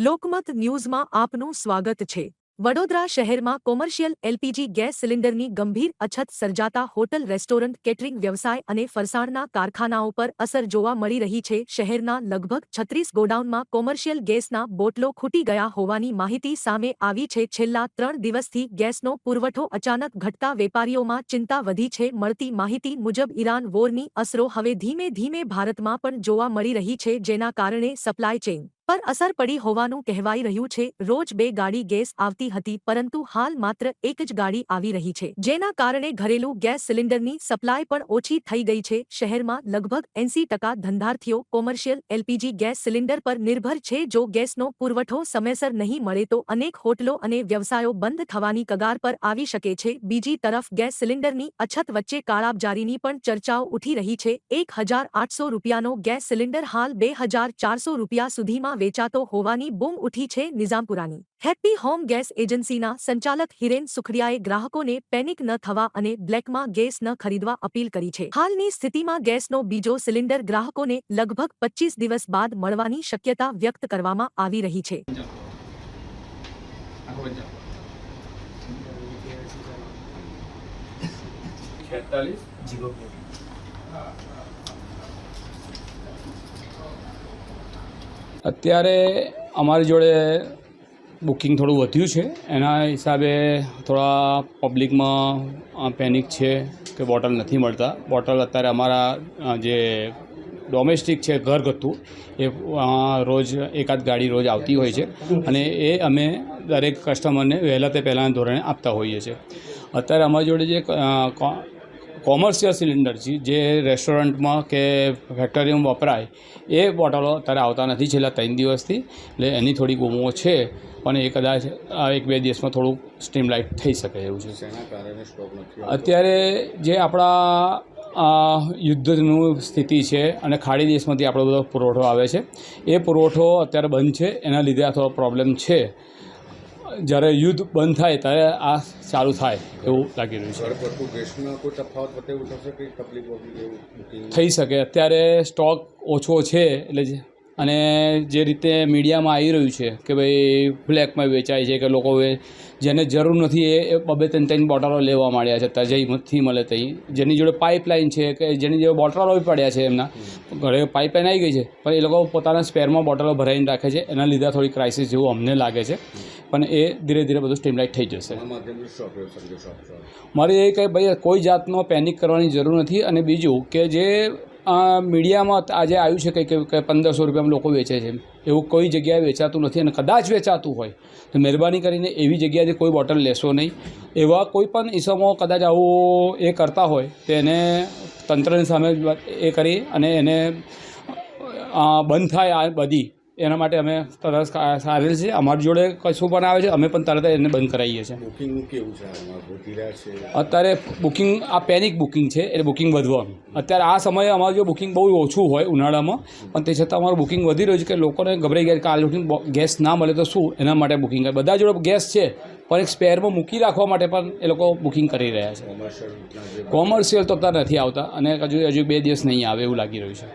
લોકમત ન્યૂઝમાં આપનું સ્વાગત છે। વડોદરા શહેરમાં કોમર્શિયલ એલપીજી ગેસ સિલિન્ડરની ગંભીર અછત સર્જાતા હોટલ રેસ્ટોરન્ટ કેટરિંગ વ્યવસાય અને ફરસાણના કારખાનાઓ પર અસર જોવા મળી રહી છે। શહેરના લગભગ 36 ગોડાઉનમાં કોમર્શિયલ ગેસના બોટલો ખૂટી ગયા હોવાની માહિતી સામે આવી છે। છેલ્લા 3 દિવસથી ગેસનો પુરવઠો અચાનક ઘટતા વેપારીઓમાં ચિંતા વધી છે। મળતી માહિતી મુજબ ઈરાન વોરની અસરો હવે ધીમે ધીમે ભારતમાં પણ જોવા મળી રહી છે, જેના કારણે સપ્લાય ચેઇન પર અસર પડી હોવાનું કહેવાઈ રહ્યું છે। રોજ 2 ગાડી ગેસ આવતી હતી, પરંતુ હાલ માત્ર 1 જ ગાડી આવી રહી છે, જેના કારણે ઘરેલું ગેસ સિલિન્ડરની સપ્લાય પણ ઓછી થઈ ગઈ છે। શહેરમાં લગભગ 80% ધંધાર્થીઓ કોમર્શિયલ એલપીજી ગેસ સિલિન્ડર પર નિર્ભર છે। જો ગેસનો પુરવઠો સમયસર નહીં મળે તો અનેક હોટલો અને વ્યવસાયો બંધ થવાની કગાર પર આવી શકે છે। બીજી તરફ ગેસ સિલિન્ડરની અછત વચ્ચે કાળાબજારીની પણ ચર્ચાઓ ઉઠી રહી છે। 1800 રૂપિયાનો ગેસ સિલિન્ડર હાલ 2400 રૂપિયા સુધીમાં વેચાતો હોવાની બૂમ ઉઠી છે। નિઝામપુરાની હેપ્પી હોમ ગેસ એજન્સીના સંચાલક હિરેન સુખડિયાએ ગ્રાહકોને પેનિક ન થવા અને બ્લેકમાં ગેસ ન ખરીદવા અપીલ કરી છે। હાલની સ્થિતિમાં ગેસનો બીજો સિલિન્ડર ગ્રાહકોને લગભગ 25 દિવસ બાદ મળવાની શક્યતા વ્યક્ત કરવામાં આવી રહી છે। અત્યારે અમારી જોડે બુકિંગ થોડું વધ્યું છે, એના હિસાબે થોડા પબ્લિકમાં પેનિક છે કે બોટલ નથી મળતા। બોટલ અત્યારે અમારા જે ડોમેસ્ટિક છે ઘરગથ્થુ એ રોજ એકાદ ગાડી રોજ આવતી હોય છે, અને એ અમે દરેક કસ્ટમરને વહેલા તે પહેલાંના ધોરણે આપતા હોઈએ છીએ। અત્યારે અમારી જોડે જે કોમર્શિયલ સિલિન્ડર છે, જે રેસ્ટોરન્ટમાં કે ફેક્ટરીમાં વપરાય, એ બોટલો અત્યારે આવતા નથી છેલ્લા 3 દિવસથી। એટલે એની થોડી ગુમો છે, પણ એ કદાચ 1-2 દિવસમાં થોડુંક સ્ટ્રીમલાઇટ થઈ શકે એવું છે। શેના કારણે સ્ટોક નથી? અત્યારે જે આપણા યુદ્ધનું સ્થિતિ છે અને ખાડી દેશમાંથી આપણો બધો પુરવઠો આવે છે, એ પુરવઠો અત્યારે બંધ છે, એના લીધે આ થોડો પ્રોબ્લેમ છે। જ્યારે યુદ્ધ બંધ થાય ત્યારે આ ચાલુ થાય એવું લાગી રહ્યું છે। ઘરગથ્થુ ગેસમાં કોઈ તફાવત બતાવ્યું થશે કે તકલીફ બુકિંગ થઈ શકે। અત્યારે સ્ટોક ઓછો છે, એટલે અને જે રીતે મીડિયામાં આવી રહ્યું છે કે ભાઈ બ્લેકમાં વેચાય છે, કે લોકો જેને જરૂર નથી એ 2-3 બોટલો લેવા માંડ્યા છે। અત્યારે જઈ નથી મળે તઈ, જેની જોડે પાઇપલાઇન છે કે જેની જોડે બોટલો પડ્યા છે, એમના ઘરે પાઇપલાઇન આવી ગઈ છે, પણ એ લોકો પોતાના સ્પેરમાં બોટલો ભરાઈને રાખે છે। એના લીધે થોડી ક્રાઇસિસ જેવું અમને લાગે છે, પણ એ ધીરે ધીરે બધું સ્ટીમલાઇટ થઈ જશે। મારે એ કહે ભાઈ કોઈ જાતનો પેનિક કરવાની જરૂર નથી। અને બીજું કે જે મીડિયામાં આજે આવ્યું છે કે 1500 રૂપિયામાં લોકો વેચે છે, એવું કોઈ જગ્યાએ વેચાતું નથી, અને કદાચ વેચાતું હોય તો મહેરબાની કરીને એવી જગ્યાએથી કોઈ બોટલ લેશો નહીં। એવા કોઈ પણ ઇસમો કદાચ આવું એ કરતા હોય તો એને તંત્રની સામે એ કરી અને એને બંધ થાય આ બધી, એના માટે અમે તરત સારેલ છે। અમારી જોડે કશું પણ આવે છે, અમે પણ તરત એને બંધ કરાવીએ છીએ। બુકિંગ કેવું છે? અત્યારે બુકિંગ આ પેનિક બુકિંગ છે, એટલે બુકિંગ વધવાનું અત્યારે આ સમયે અમારું જો બુકિંગ બહુ ઓછું હોય ઉનાળામાં, પણ તે છતાં અમારું બુકિંગ વધી રહ્યું છે કે લોકોને ગભરાઈ ગયા કે આ બુકિંગ ગેસ ના મળે તો શું, એના માટે બુકિંગ કરે। બધા જોડે ગેસ છે, પણ એક સ્પેરમાં મૂકી રાખવા માટે પણ એ લોકો બુકિંગ કરી રહ્યા છે। કોમર્શિયલ તો અત્યારે નથી આવતા, અને હજુ 2 દિવસ નહીં આવે એવું લાગી રહ્યું છે।